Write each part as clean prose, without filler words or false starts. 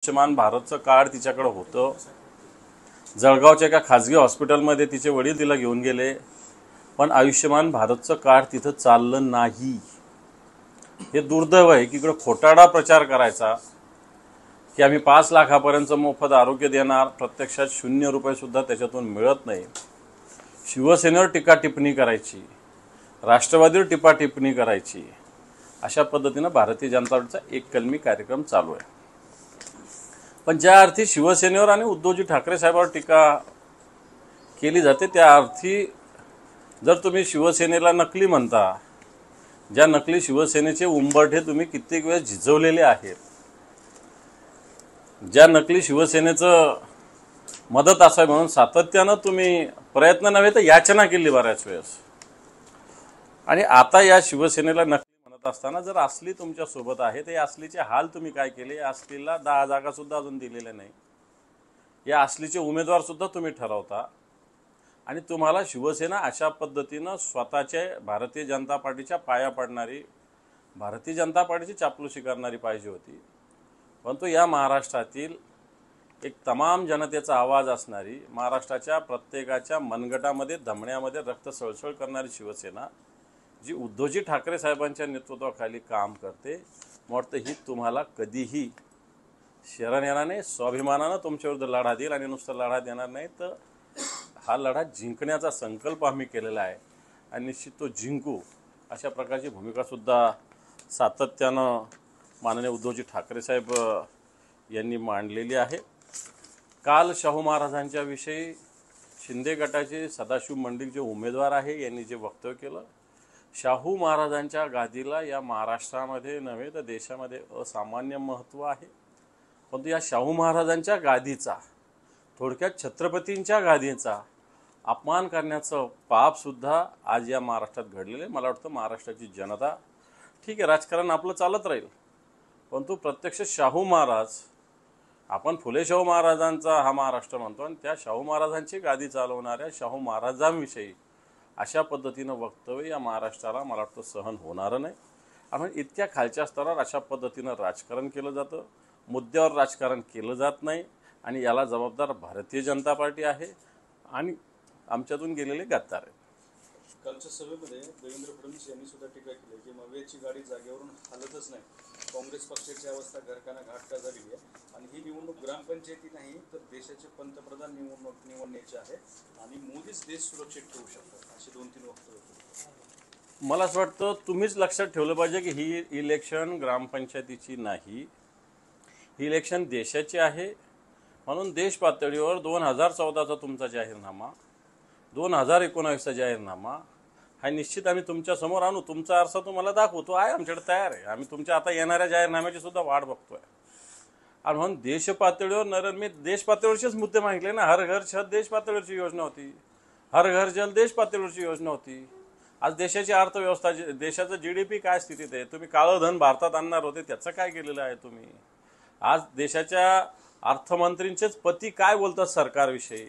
Ayushman भारतचं card तिच्याकडे होतं. जळगावच्या एका खाजगी हॉस्पिटलमध्ये तिचे वडील तिला घेऊन गेले, पण आयुष्यमान भारतचं कार्ड तिथं चाललं नाही. हे दुर्दैव आहे की इकडे खोटारडा प्रचार करायचा की आम्ही 5 लाखापर्यंत मोफत आरोग्य देणार, प्रत्यक्षात 0 रुपये सुद्धा त्याच्यातून मिळत नाही. शिवसेनेवर टीका टिप्पणी करायची, राष्ट्रवादीवर टीका टिप्पणी करायची, अशा पद्धतीनं भारतीय जनता पार्टीचा एक कलमी कार्यक्रम चालू आहे. पण ज्या अर्थी शिवसेनेवर आणि उद्धवजी ठाकरे साहेबांवर टीका केली जाते त्या अर्थी जर तुम्ही शिवसेनेला नकली म्हणता, ज्या नकली शिवसेनेचे उंबरठे तुम्ही कित्येक वेळेस झिजवलेले आहेत, ज्या नकली शिवसेनेचं मदत असावी म्हणून सातत्यानं तुम्ही प्रयत्न नव्हे तर याचना केली बऱ्याच वेळेस, आणि आता या शिवसेनेला नकली म्हणत असताना जर असली तुमच्या सोबत आहे तर या असलीचे हाल तुम्ही काय केले? या असलीला 10 जागा सुद्धा अजून दिलेल्या नाही. या असलीचे उमेदवार सुद्धा तुम्ही ठरवता आणि तुम्हाला शिवसेना अशा पद्धतीनं स्वतःच्या भारतीय जनता पार्टीच्या पाया पडणारी, भारतीय जनता पार्टीची चापलुसी करणारी पाहिजे होती. परंतु या महाराष्ट्रातील एक तमाम जनतेचा आवाज असणारी, महाराष्ट्राच्या प्रत्येकाच्या मनगटामध्ये धमण्यामध्ये रक्त सळसळ करणारी शिवसेना जी उद्धवजी ठाकरे साहेबांच्या नेतृत्वाखाली काम करते, वाटतं ही तुम्हाला कधीही शरण येणार नाही. स्वाभिमानानं तुमच्याविरुद्ध लढा देईल आणि नुसतं लढा देणार नाही तर हा लढा जिंकण्याचा संकल्प आम्ही केलेला आहे आणि निश्चित तो जिंकू, अशा प्रकारची भूमिकासुद्धा सातत्यानं माननीय उद्धवजी ठाकरे साहेब यांनी मांडलेली आहे. काल शाहू महाराजांच्या विषयी शिंदे गटाचे सदाशिव मंडिक जे उमेदवार आहे यांनी जे वक्तव्य केलं, शाहू महाराजांच्या गादीला या महाराष्ट्रामध्ये नव्हे तर देशामध्ये असामान्य महत्त्व आहे. परंतु या शाहू महाराजांच्या गादीचा, थोडक्यात छत्रपतींच्या गादीचा अपमान करण्याचं पापसुद्धा आज या महाराष्ट्रात घडलेलं आहे. मला वाटतं महाराष्ट्राची जनता, ठीक आहे राजकारण आपलं चालत राहील, परंतु प्रत्यक्ष शाहू महाराज, आपण फुले शाहू महाराजांचा हा महाराष्ट्र म्हणतो आणि त्या शाहू महाराजांची गादी चालवणाऱ्या शाहू महाराजांविषयी अशा पद्धतीनं वक्तव्य या महाराष्ट्राला मला वाटतं सहन होणारं नाही. आणि इतक्या खालच्या स्तरावर अशा पद्धतीनं राजकारण केलं जातं, मुद्द्यावर राजकारण केलं जात नाही आणि याला जबाबदार भारतीय जनता पार्टी आहे आणि आमच्यातून गेलेले गद्दार आहेत. कालच्या सभेमध्ये देवेंद्र फडणवीस यांनी सुद्धा टीका केली की मवेची गाडी जागेवरून हलतच नाही. काँग्रेस पक्षाची अवस्था घरकाना घाट का झालेली आहे आणि ही निवडणूक ग्रामपंचायती नाही तर देशाचे पंतप्रधान निवडण्याचे आहे आणि मोदीच देश सुरक्षित ठेवू शकतात, अशी 2-3 वक्तव्य. मला असं वाटतं तुम्हीच लक्षात ठेवलं पाहिजे की ही इलेक्शन ग्रामपंचायतीची नाही, ही इलेक्शन देशाची आहे. म्हणून देश पातळीवर 2014चा तुमचा जाहीरनामा, 2019चा जाहीरनामा हा निश्चित आम्ही तुमच्यासमोर आणू. तुमचा आरसा तुम्हाला दाखवतो आहे, आमच्याकडे तयार आहे. आम्ही तुमच्या आता येणाऱ्या जाहीरनाम्याची सुद्धा वाट बघतोय. आणि म्हणून देश पातळीवर मी देश पातळीवरचेच मुद्दे मागितले ना. हर घर छत देश पातळीवरची योजना होती, हर घर जल देश पातळीवरची योजना होती. आज देशाची अर्थव्यवस्था, देशाचं GDP काय स्थितीत आहे, तुम्ही काळं धन भारतात आणणार होते त्याचं काय केलेलं आहे तुम्ही? आज देशाच्या अर्थमंत्रींचेच पती काय बोलतात सरकारविषयी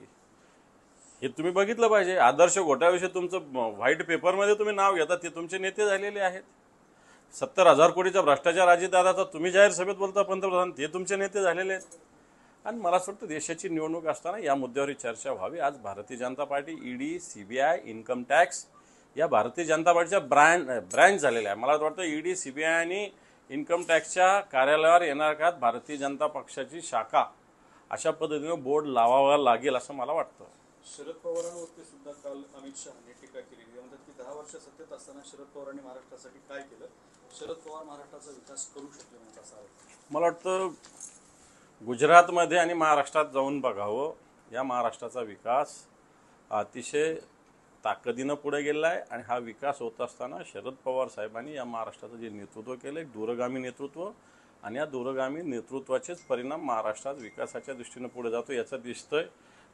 हे तुम्ही बघितलं पाहिजे. आदर्श घोटाळ्याविषयी तुमचं व्हाईट पेपरमध्ये तुम्ही नाव घेता, ते तुमचे नेते झालेले आहेत. 70,000 कोटीचा भ्रष्टाचार अजितदादाचा तुम्ही जाहीर सभेत बोलता पंतप्रधान, ते तुमचे नेते झालेले आहेत. आणि मला असं वाटतं देशाची निवडणूक असताना या मुद्द्यावर चर्चा व्हावी. आज Bharatiya Janata party, ED, CBI, income tax या भारतीय जनता पार्टीच्या ब्रँच झालेल्या आहे. मला वाटतं ED, CBI आणि इन्कम टॅक्सच्या कार्यालयावर येणार काळात भारतीय जनता पक्षाची शाखा अशा पद्धतीनं बोर्ड लावावा लागेल असं मला वाटतं. शरद पवारांवरती सुद्धा काल अमित शहाने टीका केली. म्हणतात की 10 वर्ष सत्तेत असताना शरद पवारांनी महाराष्ट्रासाठी काय केलं, शरद पवार महाराष्ट्राचा विकास करू शकले नाही असा आरोप. मला वाटतं गुजरातमध्ये आणि महाराष्ट्रात जाऊन बघावं. या महाराष्ट्राचा विकास अतिशय ताकदीनं पुढे गेला आहे आणि हा विकास होत असताना शरद पवार साहेबांनी या महाराष्ट्राचं जे नेतृत्व केलं, एक दूरगामी नेतृत्व, आणि या दूरगामी नेतृत्वाचेच परिणाम महाराष्ट्रात विकासाच्या दृष्टीनं पुढे जातो याचं दिसतंय.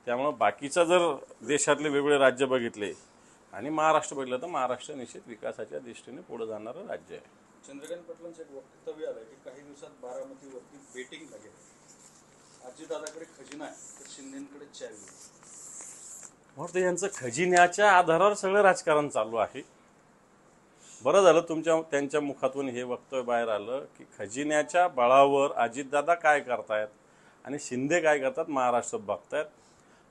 त्यामुळं बाकीचं जर देशातले वेगवेगळे राज्य बघितले आणि महाराष्ट्र बघितलं तर महाराष्ट्र निश्चित विकासाच्या दृष्टीने पुढे जाणारं राज्य आहे. चंद्रकांत पाटलांचं एक वक्तव्य आलं की काही दिवसात बारामतीवरती बेटिंग लागेल. अजितदादाकडे खजिना आहे तर शिंदेकडे चावी. म्हणून यांचं खजिन्याच्या आधारावर सगळं राजकारण चालू आहे. बरं झालं त्यांच्या मुखातून हे वक्तव्य बाहेर आलं की खजिन्याच्या बळावर अजितदादा काय करतायत आणि शिंदे काय करतात, महाराष्ट्र बघतायत.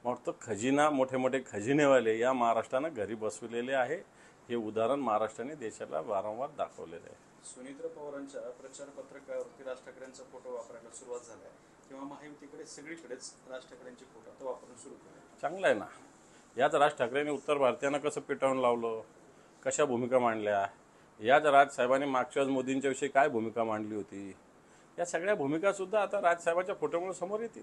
मग तो खजिना, मोठे मोठे खजिनेवाले या महाराष्ट्रानं घरी बसवलेले आहे. हे उदाहरण महाराष्ट्राने देशाला वारंवार दाखवलेलं आहे. सुनीत्र पवारांच्या प्रचार पत्रकावरती राज ठाकरेंचा फोटो वापरायला सुरुवात झाली आहे तेव्हा महायुतीकडे सगळीकडेच राज ठाकरेंचे फोटो आता वापरून सुरू केले. चांगलं आहे ना. याच राज ठाकरेंनी उत्तर भारतीयांना कसं पेटावून लावलं, कशा भूमिका मांडल्या. याच राजसाहेबांनी मागच्या वेळेस मोदींच्या विषयी काय भूमिका मांडली होती, या सगळ्या भूमिकासुद्धा आता राजसाहेबांच्या फोटोमुळे समोर येतील.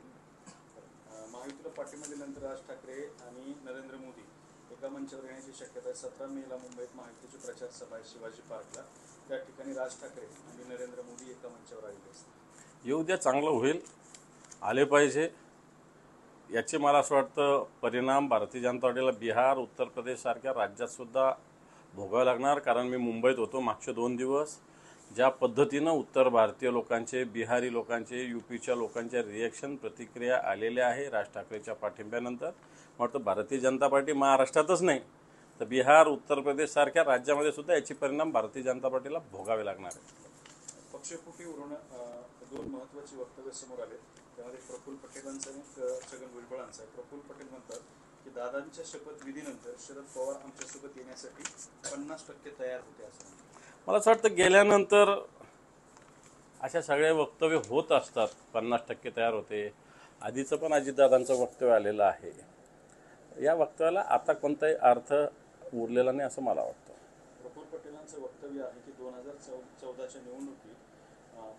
महायुतीला पाठिंबा दिल्यानंतर राज ठाकरे आणि नरेंद्र मोदी एका मंचावर येण्याची शक्यता आहे. 17 मेला मुंबईत महायुतीची प्रचार सभा आहे शिवाजी पार्कला. त्या ठिकाणी राज ठाकरे आणि नरेंद्र मोदी एका मंचावर आलेले असतात. येऊ द्या, चांगलं होईल, आले पाहिजे. याचे मला असं वाटतं परिणाम भारतीय जनता पार्टीला बिहार, उत्तर प्रदेशसारख्या राज्यातसुद्धा भोगावे लागणार. कारण मी मुंबईत होतो मागचे 2 दिवस. ज्या पद्धतीनं उत्तर भारतीय लोकांचे, बिहारी लोकांचे, यूपीच्या लोकांच्या रिॲक्शन, प्रतिक्रिया आलेल्या आहे राज ठाकरेच्या पाठिंब्यानंतर. वाटतं भारतीय जनता पार्टी महाराष्ट्रातच नाही तर बिहार, उत्तर प्रदेशसारख्या राज्यामध्ये सुद्धा याचे परिणाम भारतीय जनता पार्टीला भोगावे लागणार आहेत. पक्षफुटीवरून 2 महत्त्वाची वक्तव्य समोर आले. त्यामध्ये प्रफुल्ल पटेलांचं आणि छगन भुजबळांचं आहे. प्रफुल्ल पटेल म्हणतात की दादांच्या शपथविधीनंतर शरद पवार आमच्यासोबत येण्यासाठी 50% तयार होते असं. मला असं वाटतं गेल्यानंतर अशा सगळ्या वक्तव्य होत असतात. 50% तयार होते. आधीचं पण अजितदादांचं वक्तव्य आलेलं आहे. या वक्तव्याला आता कोणताही अर्थ उरलेला नाही असं मला वाटतं. प्रफुल्ल पटेलांचं वक्तव्य आहे की 2014च्या निवडणुकीत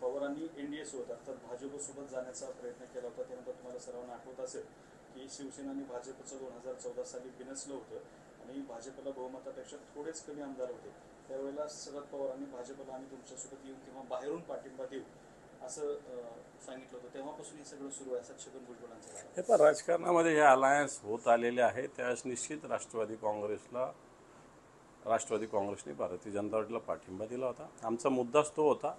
पवारांनी एनडीए सोबत अर्थात भाजपसोबत जाण्याचा प्रयत्न केला होता. त्यानंतर तुम्हाला सर्वांना आठवत असेल की शिवसेना आणि भाजपचं 2014 साली बिनसलं होतं आणि भाजपला बहुमतापेक्षा थोडेच कमी आमदार होते. त्यावेळेला शरद पवारांनी भाजपला आम्ही तुमच्यासोबत येऊ किंवा बाहेरून पाठिंबा देऊ असं सांगितलं होतं. तेव्हापासून हे सगळं सुरू आहे असं छगन भुजबळांचं. हे पण राजकारणामध्ये हे अलायन्स होत आलेले आहे. त्यावेळेस निश्चित राष्ट्रवादी काँग्रेसने भारतीय जनता पार्टीला पाठिंबा दिला होता. आमचा मुद्दाच तो होता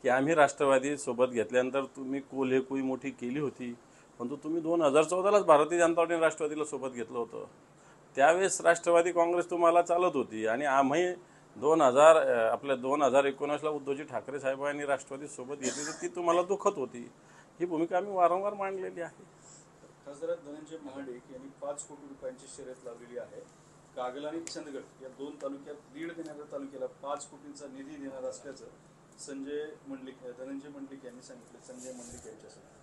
की आम्ही राष्ट्रवादी सोबत घेतल्यानंतर तुम्ही कोल्हेकुई मोठी केली होती, परंतु तुम्ही 2014लाच भारतीय जनता पार्टीने राष्ट्रवादीला सोबत घेतलं होतं. त्यावेळेस राष्ट्रवादी काँग्रेस तुम्हाला चालत होती आणि आम्ही 2019ला उद्धवजी ठाकरे साहेबांनी राष्ट्रवादी सोबत घेतली तर ती तुम्हाला दुखत होती. ही भूमिका आम्ही वारंवार मांडलेली आहे. खासदार धनंजय महाडिक यांनी 5 कोटी रुपयांची शर्यत लावलेली आहे. कागल आणि चंदगड या 2 तालुक्यात लीड देणाऱ्या तालुक्याला 5 कोटींचा निधी देणार असल्याचं धनंजय मंडलिक यांनी सांगितलं. संजय मंडलिक यांच्यासोबत